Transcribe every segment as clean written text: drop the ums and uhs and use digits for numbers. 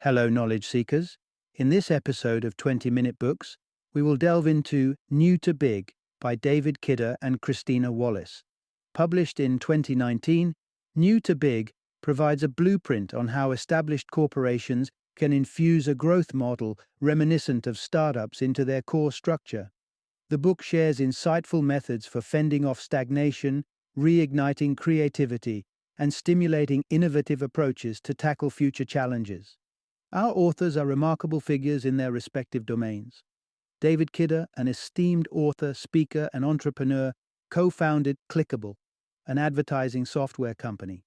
Hello, knowledge seekers. In this episode of 20-Minute Books, we will delve into New to Big by David Kidder and Christina Wallace. Published in 2019, New to Big provides a blueprint on how established corporations can infuse a growth model reminiscent of startups into their core structure. The book shares insightful methods for fending off stagnation, reigniting creativity, and stimulating innovative approaches to tackle future challenges. Our authors are remarkable figures in their respective domains. David Kidder, an esteemed author, speaker, and entrepreneur, co-founded Clickable, an advertising software company.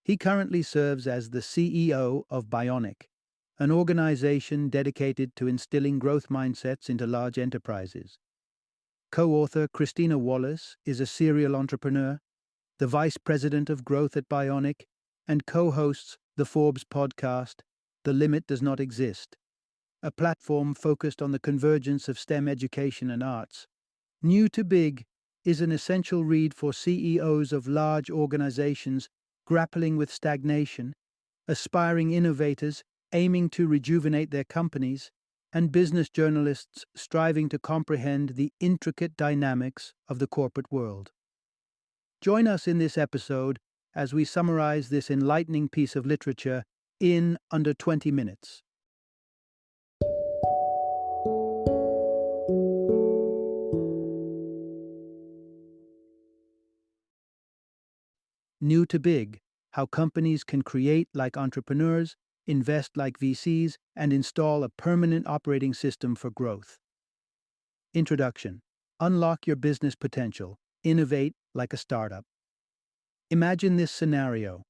He currently serves as the CEO of Bionic, an organization dedicated to instilling growth mindsets into large enterprises. Co-author Christina Wallace is a serial entrepreneur, the vice president of growth at Bionic, and co-hosts the Forbes podcast, The Limit Does Not Exist, a platform focused on the convergence of STEM education and arts. New to Big is an essential read for CEOs of large organizations grappling with stagnation, aspiring innovators aiming to rejuvenate their companies, and business journalists striving to comprehend the intricate dynamics of the corporate world. Join us in this episode as we summarize this enlightening piece of literature in under 20 minutes. New to Big: How Companies Can Create Like Entrepreneurs, Invest Like VCs, and Install a Permanent Operating System for Growth. Introduction. Unlock your business potential. Innovate like a startup. Imagine this scenario.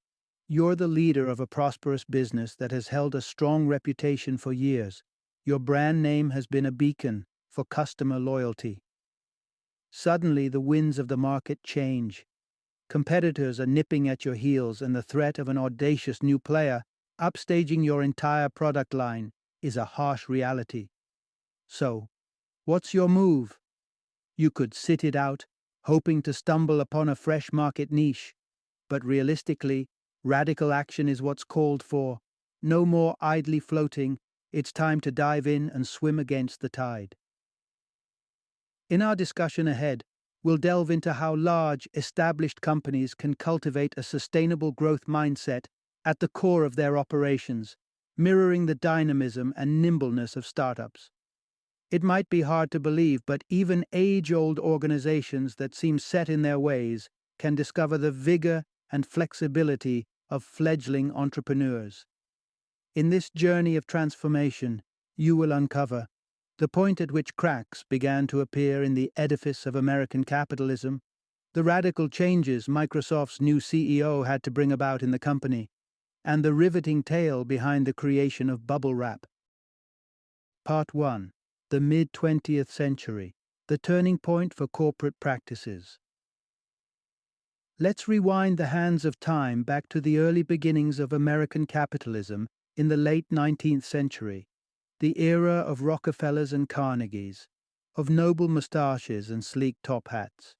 You're the leader of a prosperous business that has held a strong reputation for years. Your brand name has been a beacon for customer loyalty. Suddenly, the winds of the market change. Competitors are nipping at your heels, and the threat of an audacious new player upstaging your entire product line is a harsh reality. So, what's your move? You could sit it out, hoping to stumble upon a fresh market niche. But realistically, radical action is what's called for. No more idly floating. It's time to dive in and swim against the tide. In our discussion ahead, we'll delve into how large, established companies can cultivate a sustainable growth mindset at the core of their operations, mirroring the dynamism and nimbleness of startups. It might be hard to believe, but even age-old organizations that seem set in their ways can discover the vigor and flexibility of fledgling entrepreneurs. In this journey of transformation, you will uncover the point at which cracks began to appear in the edifice of American capitalism, the radical changes Microsoft's new CEO had to bring about in the company, and the riveting tale behind the creation of bubble wrap. Part 1. The Mid-20th Century, the Turning Point for Corporate Practices. Let's rewind the hands of time back to the early beginnings of American capitalism in the late 19th century, the era of Rockefellers and Carnegies, of noble mustaches and sleek top hats.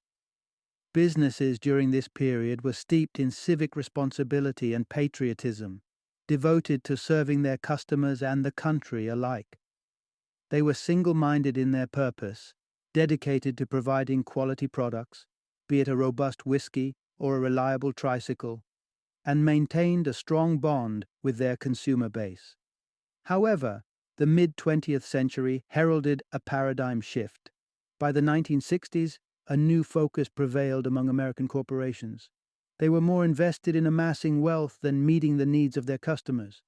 Businesses during this period were steeped in civic responsibility and patriotism, devoted to serving their customers and the country alike. They were single-minded in their purpose, dedicated to providing quality products, be it a robust whiskey or a reliable tricycle, and maintained a strong bond with their consumer base. However, the mid-20th century heralded a paradigm shift. By the 1960s, a new focus prevailed among American corporations. They were more invested in amassing wealth than meeting the needs of their customers.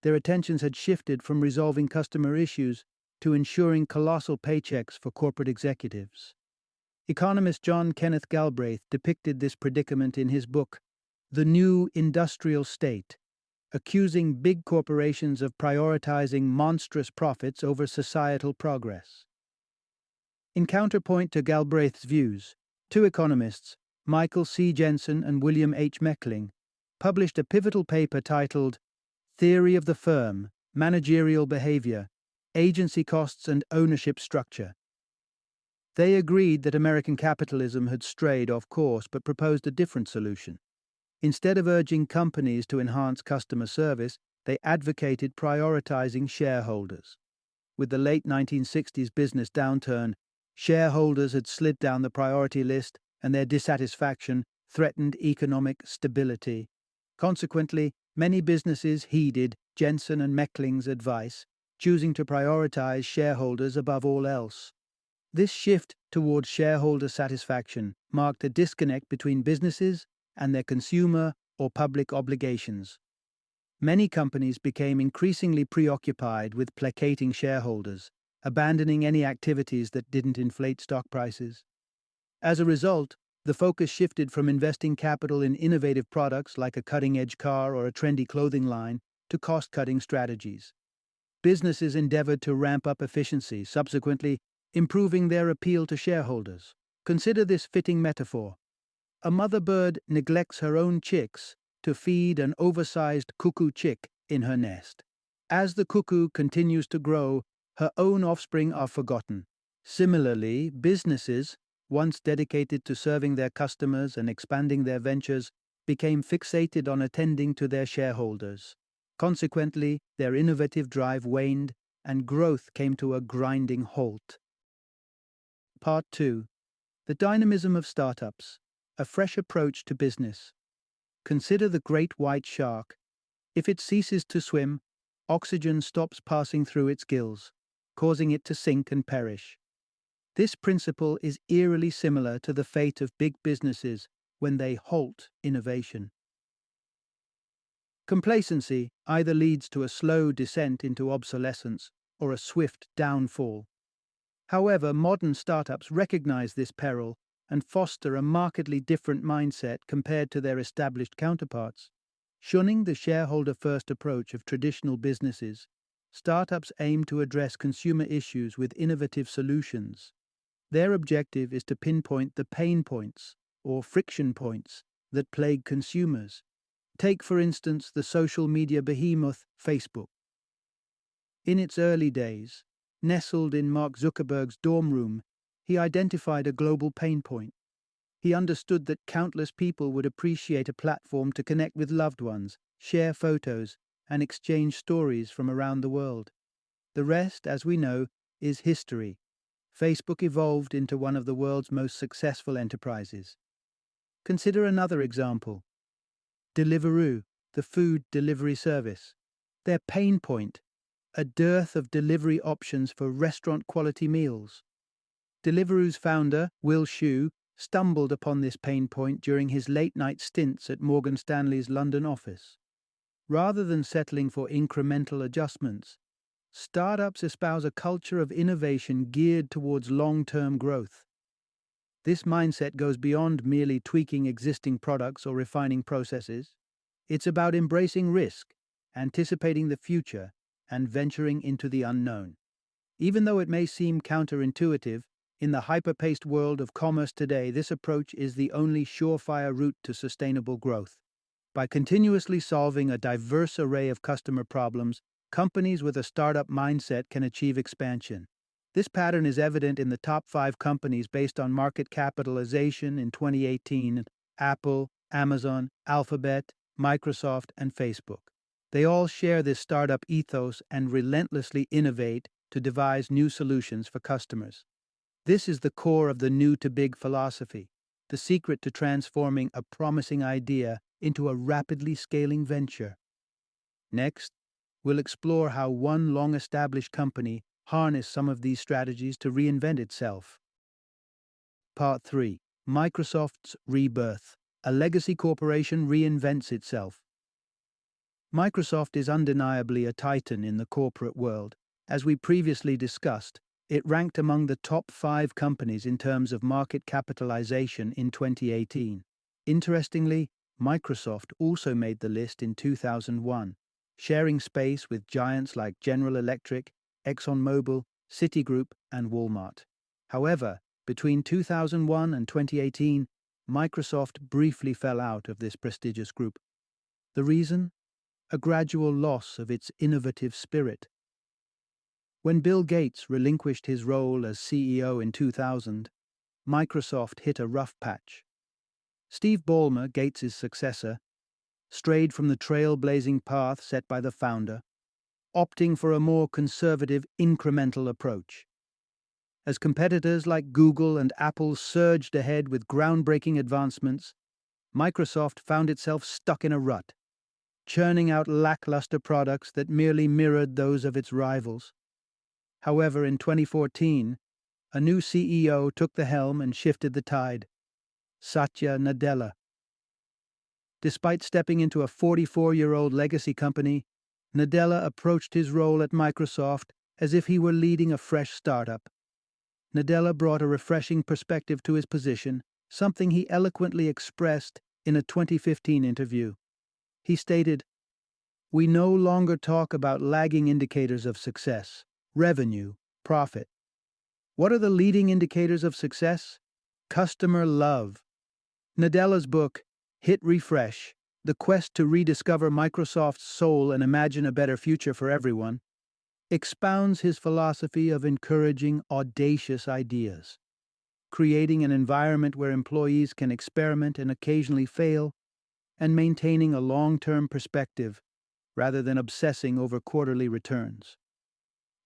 Their attentions had shifted from resolving customer issues to ensuring colossal paychecks for corporate executives. Economist John Kenneth Galbraith depicted this predicament in his book, The New Industrial State, accusing big corporations of prioritizing monstrous profits over societal progress. In counterpoint to Galbraith's views, two economists, Michael C. Jensen and William H. Meckling, published a pivotal paper titled Theory of the Firm, Managerial Behavior, Agency Costs and Ownership Structure. They agreed that American capitalism had strayed off course but proposed a different solution. Instead of urging companies to enhance customer service, they advocated prioritizing shareholders. With the late 1960s business downturn, shareholders had slid down the priority list and their dissatisfaction threatened economic stability. Consequently, many businesses heeded Jensen and Meckling's advice, choosing to prioritize shareholders above all else. This shift towards shareholder satisfaction marked a disconnect between businesses and their consumer or public obligations. Many companies became increasingly preoccupied with placating shareholders, abandoning any activities that didn't inflate stock prices. As a result, the focus shifted from investing capital in innovative products like a cutting-edge car or a trendy clothing line to cost-cutting strategies. Businesses endeavored to ramp up efficiency, subsequently improving their appeal to shareholders. Consider this fitting metaphor. A mother bird neglects her own chicks to feed an oversized cuckoo chick in her nest. As the cuckoo continues to grow, her own offspring are forgotten. Similarly, businesses, once dedicated to serving their customers and expanding their ventures, became fixated on attending to their shareholders. Consequently, their innovative drive waned and growth came to a grinding halt. Part 2. The dynamism of startups, a fresh approach to business. Consider the great white shark. If it ceases to swim, oxygen stops passing through its gills, causing it to sink and perish. This principle is eerily similar to the fate of big businesses when they halt innovation. Complacency either leads to a slow descent into obsolescence or a swift downfall. However, modern startups recognize this peril and foster a markedly different mindset compared to their established counterparts. Shunning the shareholder-first approach of traditional businesses, startups aim to address consumer issues with innovative solutions. Their objective is to pinpoint the pain points, or friction points, that plague consumers. Take, for instance, the social media behemoth Facebook. In its early days, nestled in Mark Zuckerberg's dorm room, he identified a global pain point. He understood that countless people would appreciate a platform to connect with loved ones, share photos, and exchange stories from around the world. The rest, as we know, is history. Facebook evolved into one of the world's most successful enterprises. Consider another example. Deliveroo, the food delivery service. Their pain point, a dearth of delivery options for restaurant-quality meals. Deliveroo's founder, Will Shu, stumbled upon this pain point during his late-night stints at Morgan Stanley's London office. Rather than settling for incremental adjustments, startups espouse a culture of innovation geared towards long-term growth. This mindset goes beyond merely tweaking existing products or refining processes. It's about embracing risk, anticipating the future, and venturing into the unknown. Even though it may seem counterintuitive, in the hyper-paced world of commerce today, this approach is the only surefire route to sustainable growth. By continuously solving a diverse array of customer problems, companies with a startup mindset can achieve expansion. This pattern is evident in the top 5 companies based on market capitalization in 2018: Apple, Amazon, Alphabet, Microsoft, and Facebook. They all share this startup ethos and relentlessly innovate to devise new solutions for customers. This is the core of the new to big philosophy, the secret to transforming a promising idea into a rapidly scaling venture. Next, we'll explore how one long-established company harnessed some of these strategies to reinvent itself. Part 3. Microsoft's rebirth. A legacy corporation reinvents itself. Microsoft is undeniably a titan in the corporate world. As we previously discussed, it ranked among the top 5 companies in terms of market capitalization in 2018. Interestingly, Microsoft also made the list in 2001, sharing space with giants like General Electric, ExxonMobil, Citigroup, and Walmart. However, between 2001 and 2018, Microsoft briefly fell out of this prestigious group. The reason? A gradual loss of its innovative spirit. When Bill Gates relinquished his role as CEO in 2000, Microsoft hit a rough patch. Steve Ballmer, Gates' successor, strayed from the trailblazing path set by the founder, opting for a more conservative, incremental approach. As competitors like Google and Apple surged ahead with groundbreaking advancements, Microsoft found itself stuck in a rut, churning out lackluster products that merely mirrored those of its rivals. However, in 2014, a new CEO took the helm and shifted the tide: Satya Nadella. Despite stepping into a 44-year-old legacy company, Nadella approached his role at Microsoft as if he were leading a fresh startup. Nadella brought a refreshing perspective to his position, something he eloquently expressed in a 2015 interview. He stated, "We no longer talk about lagging indicators of success, revenue, profit. What are the leading indicators of success? Customer love." Nadella's book, Hit Refresh: The Quest to Rediscover Microsoft's Soul and Imagine a Better Future for Everyone, expounds his philosophy of encouraging audacious ideas, creating an environment where employees can experiment and occasionally fail, and maintaining a long-term perspective rather than obsessing over quarterly returns.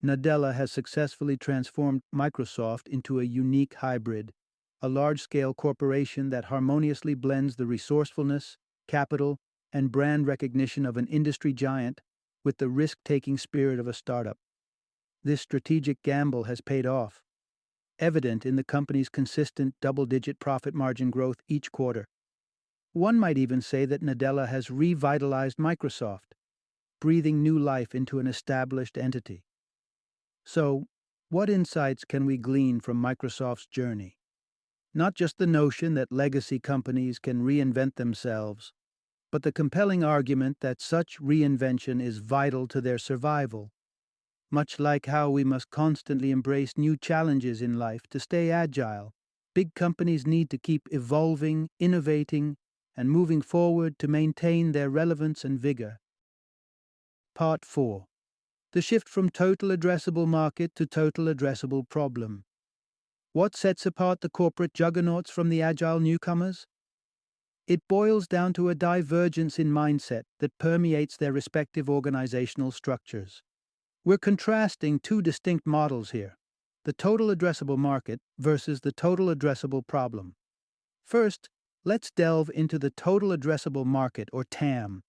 Nadella has successfully transformed Microsoft into a unique hybrid, a large-scale corporation that harmoniously blends the resourcefulness, capital, and brand recognition of an industry giant with the risk-taking spirit of a startup. This strategic gamble has paid off, evident in the company's consistent double-digit profit margin growth each quarter. One might even say that Nadella has revitalized Microsoft, breathing new life into an established entity. So, what insights can we glean from Microsoft's journey? Not just the notion that legacy companies can reinvent themselves, but the compelling argument that such reinvention is vital to their survival. Much like how we must constantly embrace new challenges in life to stay agile, big companies need to keep evolving, innovating, and moving forward to maintain their relevance and vigor. Part 4. The shift from total addressable market to total addressable problem. What sets apart the corporate juggernauts from the agile newcomers? It boils down to a divergence in mindset that permeates their respective organizational structures. We're contrasting two distinct models here: the total addressable market versus the total addressable problem. First, let's delve into the total addressable market, or TAM.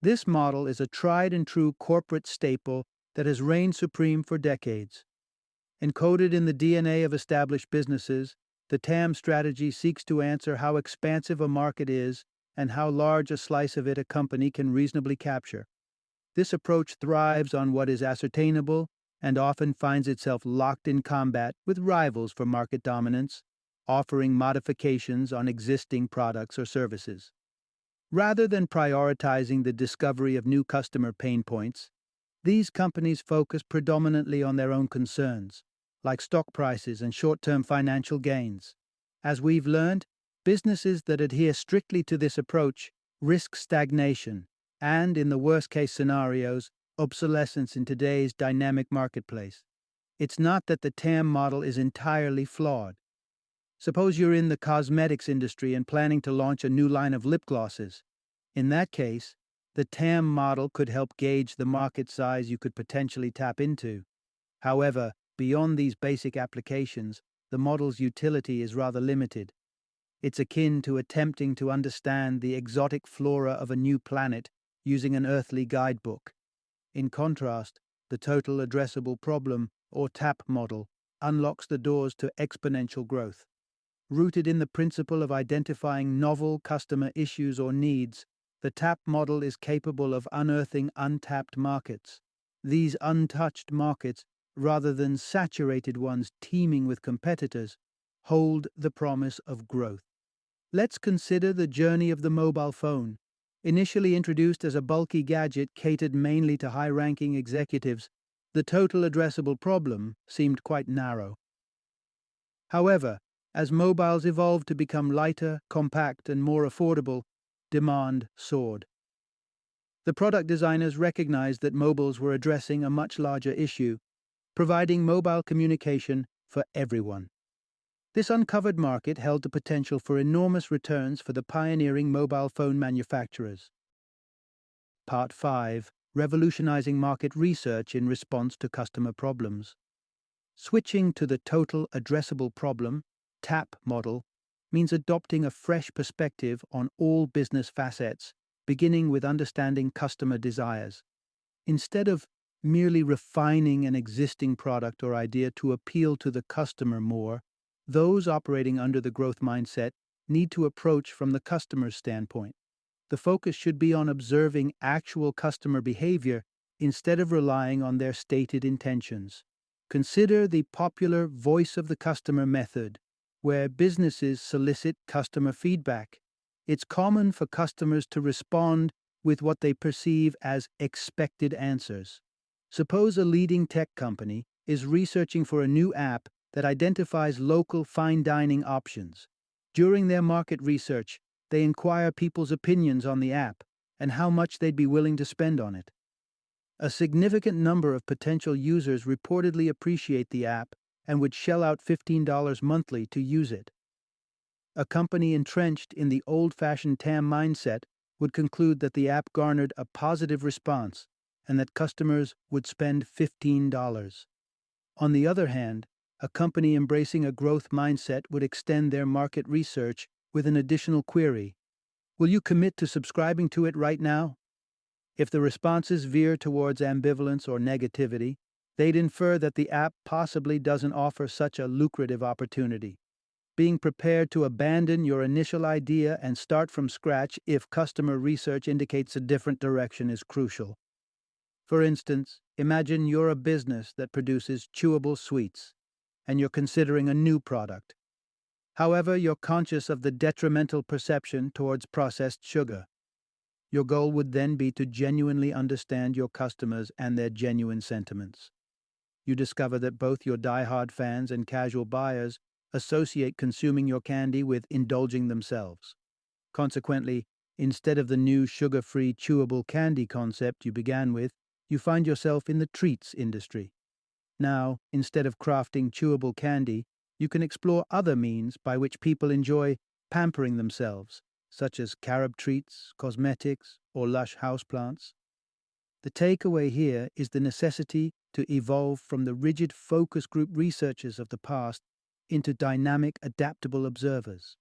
This model is a tried-and-true corporate staple that has reigned supreme for decades. Encoded in the DNA of established businesses, the TAM strategy seeks to answer how expansive a market is and how large a slice of it a company can reasonably capture. This approach thrives on what is ascertainable and often finds itself locked in combat with rivals for market dominance, offering modifications on existing products or services. Rather than prioritizing the discovery of new customer pain points, these companies focus predominantly on their own concerns, like stock prices and short-term financial gains. As we've learned, businesses that adhere strictly to this approach risk stagnation and, in the worst-case scenarios, obsolescence in today's dynamic marketplace. It's not that the TAM model is entirely flawed. Suppose you're in the cosmetics industry and planning to launch a new line of lip glosses. In that case, the TAM model could help gauge the market size you could potentially tap into. However, beyond these basic applications, the model's utility is rather limited. It's akin to attempting to understand the exotic flora of a new planet using an earthly guidebook. In contrast, the total addressable problem, or TAP model, unlocks the doors to exponential growth. Rooted in the principle of identifying novel customer issues or needs, the TAP model is capable of unearthing untapped markets. These untouched markets, rather than saturated ones teeming with competitors, hold the promise of growth. Let's consider the journey of the mobile phone. Initially introduced as a bulky gadget catered mainly to high-ranking executives, the total addressable problem seemed quite narrow. However, as mobiles evolved to become lighter, compact, and more affordable, demand soared. The product designers recognized that mobiles were addressing a much larger issue, providing mobile communication for everyone. This uncovered market held the potential for enormous returns for the pioneering mobile phone manufacturers. Part 5, Revolutionizing Market Research in Response to Customer Problems. Switching to the Total Addressable Problem (TAP) model means adopting a fresh perspective on all business facets, beginning with understanding customer desires. Instead of merely refining an existing product or idea to appeal to the customer more, those operating under the growth mindset need to approach from the customer's standpoint. The focus should be on observing actual customer behavior instead of relying on their stated intentions. Consider the popular voice of the customer method, where businesses solicit customer feedback. It's common for customers to respond with what they perceive as expected answers. Suppose a leading tech company is researching for a new app that identifies local fine dining options. During their market research, they inquire people's opinions on the app and how much they'd be willing to spend on it. A significant number of potential users reportedly appreciate the app and would shell out $15 monthly to use it. A company entrenched in the old-fashioned TAM mindset would conclude that the app garnered a positive response and that customers would spend $15. On the other hand, a company embracing a growth mindset would extend their market research with an additional query: will you commit to subscribing to it right now? If the responses veer towards ambivalence or negativity, they'd infer that the app possibly doesn't offer such a lucrative opportunity. Being prepared to abandon your initial idea and start from scratch if customer research indicates a different direction is crucial. For instance, imagine you're a business that produces chewable sweets, and you're considering a new product. However, you're conscious of the detrimental perception towards processed sugar. Your goal would then be to genuinely understand your customers and their genuine sentiments. You discover that both your die-hard fans and casual buyers associate consuming your candy with indulging themselves. Consequently, instead of the new sugar-free chewable candy concept you began with, you find yourself in the treats industry. Now, instead of crafting chewable candy, you can explore other means by which people enjoy pampering themselves, such as carob treats, cosmetics, or lush houseplants. The takeaway here is the necessity to evolve from the rigid focus group researchers of the past into dynamic, adaptable observers.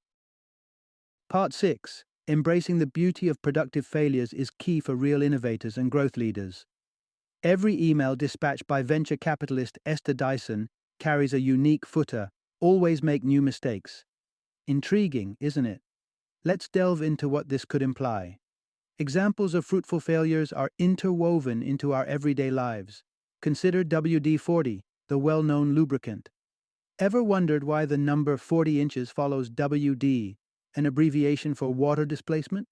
Part 6. Embracing the beauty of productive failures is key for real innovators and growth leaders. Every email dispatched by venture capitalist Esther Dyson carries a unique footer: always make new mistakes. Intriguing, isn't it? Let's delve into what this could imply. Examples of fruitful failures are interwoven into our everyday lives. Consider WD-40, the well-known lubricant. Ever wondered why the number 40 inches follows WD, an abbreviation for water displacement?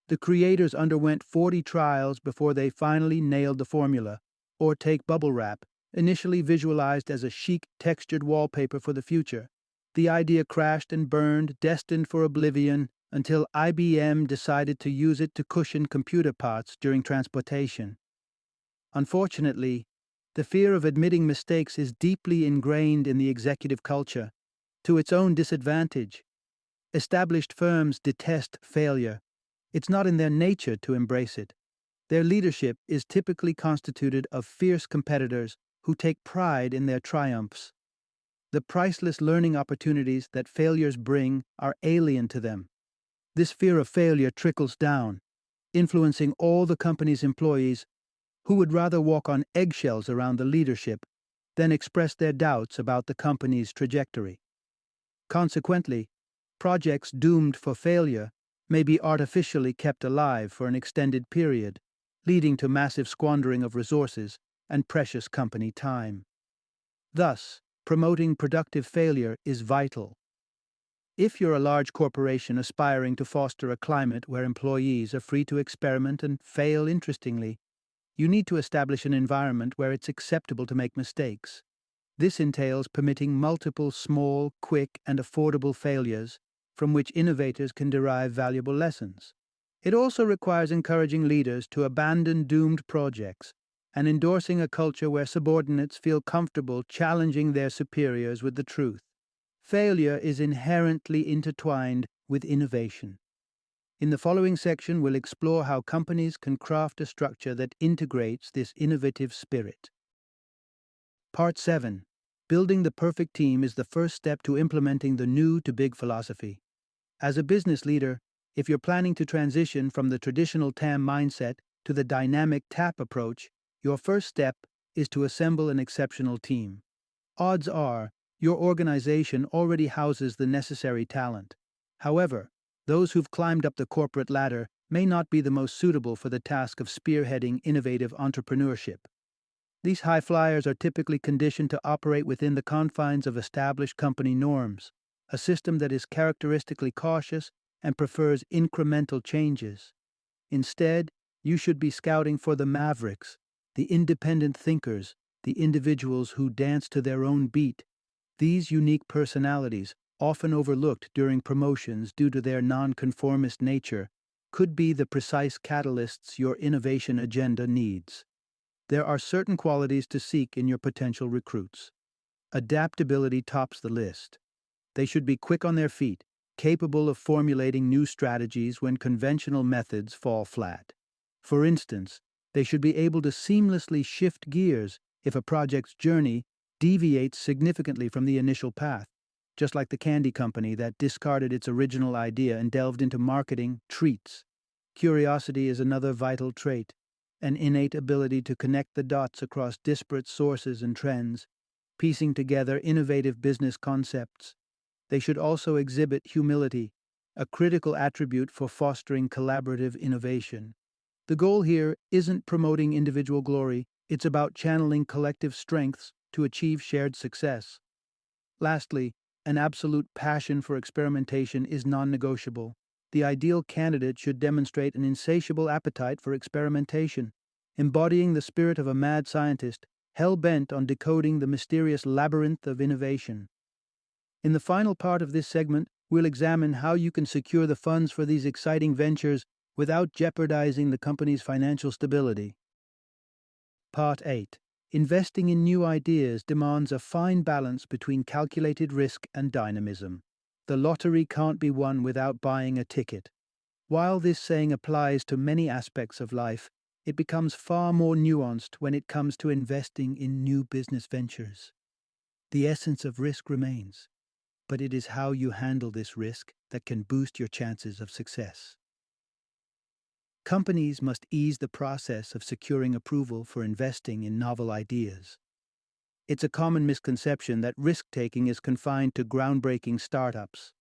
The creators underwent 40 trials before they finally nailed the formula. Or take bubble wrap, initially visualized as a chic textured wallpaper for the future. The idea crashed and burned, destined for oblivion, until IBM decided to use it to cushion computer parts during transportation. Unfortunately, the fear of admitting mistakes is deeply ingrained in the executive culture, to its own disadvantage. Established firms detest failure. It's not in their nature to embrace it. Their leadership is typically constituted of fierce competitors who take pride in their triumphs. The priceless learning opportunities that failures bring are alien to them. This fear of failure trickles down, influencing all the company's employees who would rather walk on eggshells around the leadership than express their doubts about the company's trajectory. Consequently, projects doomed for failure may be artificially kept alive for an extended period, leading to massive squandering of resources and precious company time. Thus, promoting productive failure is vital. If you're a large corporation aspiring to foster a climate where employees are free to experiment and fail interestingly, you need to establish an environment where it's acceptable to make mistakes. This entails permitting multiple small, quick, and affordable failures from which innovators can derive valuable lessons. It also requires encouraging leaders to abandon doomed projects and endorsing a culture where subordinates feel comfortable challenging their superiors with the truth. Failure is inherently intertwined with innovation. In the following section, we'll explore how companies can craft a structure that integrates this innovative spirit. Part 7. Building the perfect team is the first step to implementing the new to big philosophy. As a business leader, if you're planning to transition from the traditional TAM mindset to the dynamic TAP approach, your first step is to assemble an exceptional team. Odds are, your organization already houses the necessary talent. However, those who've climbed up the corporate ladder may not be the most suitable for the task of spearheading innovative entrepreneurship. These high flyers are typically conditioned to operate within the confines of established company norms, a system that is characteristically cautious and prefers incremental changes. Instead, you should be scouting for the mavericks, the independent thinkers, the individuals who dance to their own beat. These unique personalities, often overlooked during promotions due to their nonconformist nature, could be the precise catalysts your innovation agenda needs. There are certain qualities to seek in your potential recruits. Adaptability tops the list. They should be quick on their feet, capable of formulating new strategies when conventional methods fall flat. For instance, they should be able to seamlessly shift gears if a project's journey deviates significantly from the initial path, just like the candy company that discarded its original idea and delved into marketing treats. Curiosity is another vital trait, an innate ability to connect the dots across disparate sources and trends, piecing together innovative business concepts. They should also exhibit humility, a critical attribute for fostering collaborative innovation. The goal here isn't promoting individual glory, it's about channeling collective strengths to achieve shared success. Lastly, an absolute passion for experimentation is non-negotiable. The ideal candidate should demonstrate an insatiable appetite for experimentation, embodying the spirit of a mad scientist, hell-bent on decoding the mysterious labyrinth of innovation. In the final part of this segment, we'll examine how you can secure the funds for these exciting ventures without jeopardizing the company's financial stability. Part 8. Investing in new ideas demands a fine balance between calculated risk and dynamism. The lottery can't be won without buying a ticket. While this saying applies to many aspects of life, it becomes far more nuanced when it comes to investing in new business ventures. The essence of risk remains, but it is how you handle this risk that can boost your chances of success. Companies must ease the process of securing approval for investing in novel ideas. It's a common misconception that risk-taking is confined to groundbreaking startups.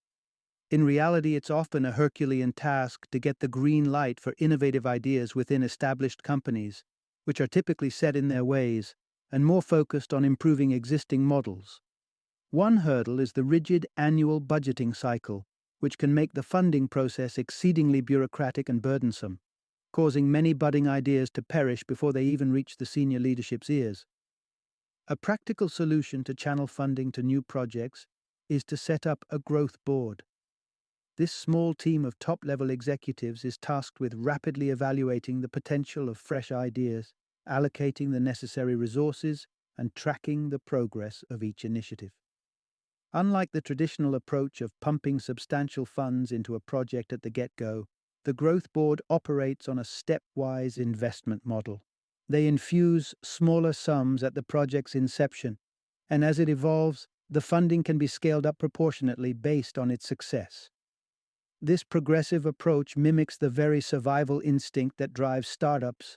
In reality, it's often a Herculean task to get the green light for innovative ideas within established companies, which are typically set in their ways and more focused on improving existing models. One hurdle is the rigid annual budgeting cycle, which can make the funding process exceedingly bureaucratic and burdensome, causing many budding ideas to perish before they even reach the senior leadership's ears. A practical solution to channel funding to new projects is to set up a growth board. This small team of top-level executives is tasked with rapidly evaluating the potential of fresh ideas, allocating the necessary resources, and tracking the progress of each initiative. Unlike the traditional approach of pumping substantial funds into a project at the get-go, the Growth Board operates on a stepwise investment model. They infuse smaller sums at the project's inception, and as it evolves, the funding can be scaled up proportionately based on its success. This progressive approach mimics the very survival instinct that drives startups,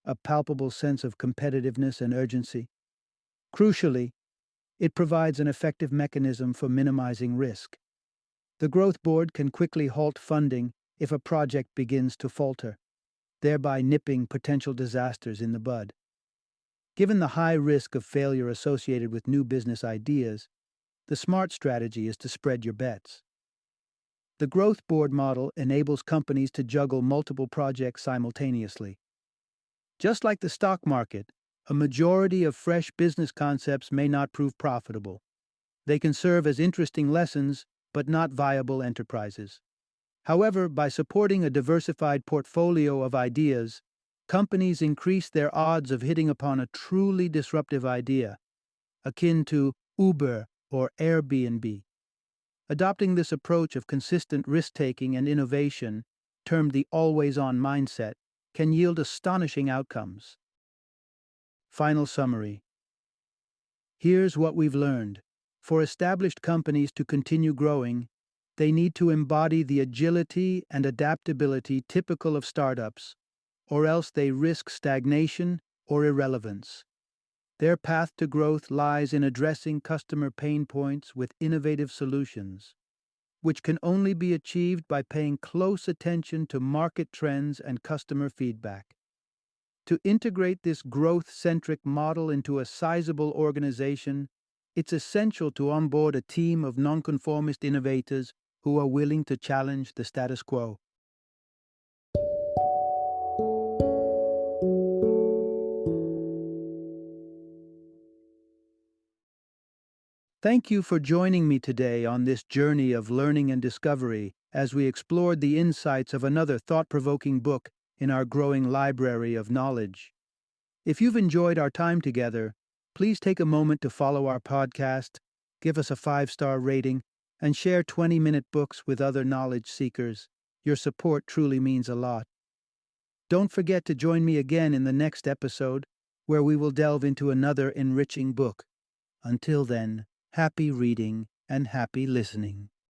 a palpable sense of competitiveness and urgency. Crucially, it provides an effective mechanism for minimizing risk. The Growth Board can quickly halt funding if a project begins to falter, thereby nipping potential disasters in the bud. Given the high risk of failure associated with new business ideas, the smart strategy is to spread your bets. The Growth Board model enables companies to juggle multiple projects simultaneously. Just like the stock market, a majority of fresh business concepts may not prove profitable. They can serve as interesting lessons, but not viable enterprises. However, by supporting a diversified portfolio of ideas, companies increase their odds of hitting upon a truly disruptive idea, akin to Uber or Airbnb. Adopting this approach of consistent risk-taking and innovation termed the always-on mindset, can yield astonishing outcomes. Final summary. Here's what we've learned. For established companies to continue growing, they need to embody the agility and adaptability typical of startups, or else they risk stagnation or irrelevance. Their path to growth lies in addressing customer pain points with innovative solutions, which can only be achieved by paying close attention to market trends and customer feedback. To integrate this growth-centric model into a sizable organization, it's essential to onboard a team of nonconformist innovators who are willing to challenge the status quo. Thank you for joining me today on this journey of learning and discovery as we explored the insights of another thought-provoking book in our growing library of knowledge. If you've enjoyed our time together, please take a moment to follow our podcast, give us a 5-star rating, and share 20-minute books with other knowledge seekers. Your support truly means a lot. Don't forget to join me again in the next episode, where we will delve into another enriching book. Until then, happy reading and happy listening.